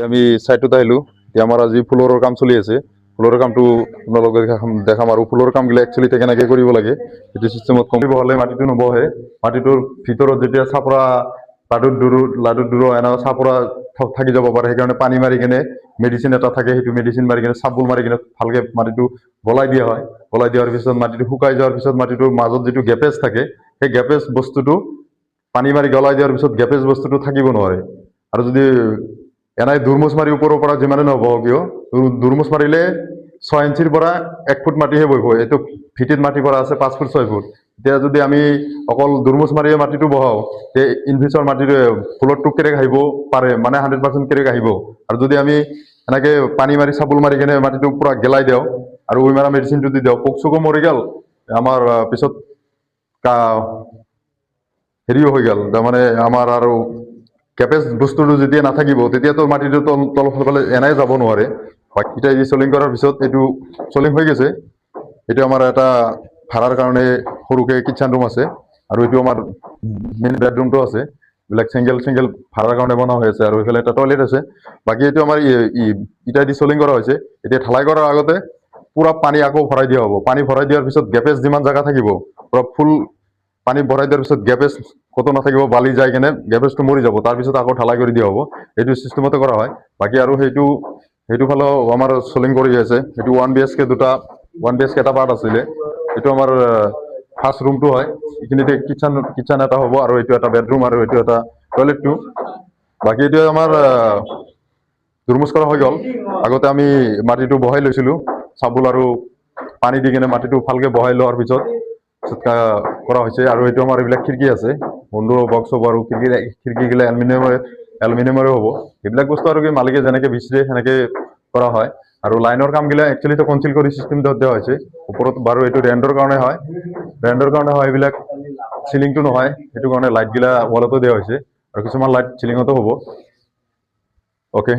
আমি সাইটত আহিলো এতিয়া আমাৰ আজি ফুলৰৰ কাম চলি আছে ফুলৰৰ কামটো আপোনালোকক দেখাম আৰু ফুলৰ কামবিলাক একচুৱেলি কেনেকৈ কৰিব লাগে সেইটো চিষ্টেমত কমিব হ'লে মাটিটো নবহে মাটিটোৰ ভিতৰত যেতিয়া চাপৰা লাডুৰ দূৰ এনেকুৱা চাপৰা থাকি যাব পাৰে সেইকাৰণে পানী মাৰি কিনে মেডিচিন এটা থাকে সেইটো মেডিচিন মাৰি কিনে চাবুল মাৰি কিনে ভালকৈ মাটিটো গলাই দিয়া হয় গলাই দিয়াৰ পিছত মাটিটো শুকাই যোৱাৰ পিছত মাটিটোৰ মাজত যিটো গেপেজ থাকে সেই গেপেজ বস্তুটো পানী মাৰি গলাই দিয়াৰ পিছত গেপেজ বস্তুটো থাকিব নোৱাৰে আৰু যদি এনাই দুৰমুচ মাৰি ওপৰৰ পৰা যিমানে নহব কিয় দুৰমুচ মাৰিলে 6 ইঞ্চিৰ পৰা 1 ফুট মাটিহে বহিব এইটো ভিটিত মাটিৰ পৰা আছে 5 ফুট 6 ফুট এতিয়া যদি আমি অকল দুৰমুচ মাৰিয়ে মাটিটো বহাও তে ইনভিচৰ মাটিটো ফুলৰ টুক কেৰেক আহিব পাৰে মানে 100% কেৰেক আহিব আৰু যদি আমি এনেকে পানী মাৰি চাবুল মাৰি কেনে মাটিটো পুৰা গেলাই দিওঁ আৰু উইমাৰা মেডিচিনটো দি দিওঁ পোক চোকো মৰি গ'ল আমাৰ পিছত হেৰিও হৈ গ'ল তাৰমানে আমাৰ আৰু কেপেজ বস্তুটো যেতিয়া নাথাকিব তেতিয়াতো মাটিটো তলফালে এনাই যাব নোৱাৰে বাকীটা এই চলিং কৰাৰ পিছত এইটো চলিং হৈ গৈছে এইটো আমাৰ এটা ভাড়াৰ কাৰণে সৰুকৈ কিটচেন ৰুম আছে আৰু এইটো আমাৰ মেইন বেডৰুমটো আছে এইবিলাক চিংগেল ভাড়াৰ কাৰণে বনোৱা হৈ আছে আৰু এইফালে এটা টয়লেট আছে বাকী এইটো আমাৰ ইটা দি চলিং কৰা হৈছে এতিয়া ঢালাই কৰাৰ আগতে পুৰা পানী আকৌ ভৰাই দিয়া হ'ব পানী ভৰাই দিয়াৰ পিছত গেপেজ যিমান জাগা থাকিব পুৰা ফুল পানী ভৰাই দিয়াৰ পিছত গেপেজ কতো নাথাকিব বালি যাই কেনে গেপেজটো মৰি যাব তাৰপিছত আকৌ ঢালাই কৰি দিয়া হ'ব এইটো চিষ্টেমতে কৰা হয় বাকী আৰু সেইটো ফালেও আমাৰ চলিং কৰি আছে এইটো 1 BHK দুটা 1 BHK এটা পাৰ্ট আছিলে এইটো আমাৰ ফাৰ্ষ্ট ৰুমটো হয় এইখিনিতে কিটচেন এটা হ'ব আৰু এইটো এটা বেডৰুম আৰু এইটো এটা টয়লেটটো বাকী এইটো আমাৰ দুৰমুচ কৰা হৈ গ'ল আগতে আমি মাটিটো বহাই লৈছিলোঁ চাবুল আৰু পানী দি কিনে মাটিটো ভালকৈ বহাই লোৱাৰ পিছত কৰা হৈছে আৰু এইটো আমাৰ এইবিলাক খিৰিকী আছে বন্ধু বক্স হ'ব আৰু খিৰিকীগিলা এলুমিনিয়ামৰে হ'ব এইবিলাক বস্তু আৰু কি মালিকে যেনেকৈ বিচাৰে সেনেকৈ কৰা হয় আৰু লাইনৰ কামগিলা একচুৱেলিটো কনচিল কৰি চিষ্টেম দিয়া হৈছে ওপৰত বাৰু এইটো ৰেণ্টৰ কাৰণে হয় এইবিলাক চিলিংটো নহয় সেইটো কাৰণে লাইটগিলা ৱালতো দিয়া হৈছে আৰু কিছুমান লাইট চিলিঙতো হ'ব অ'কে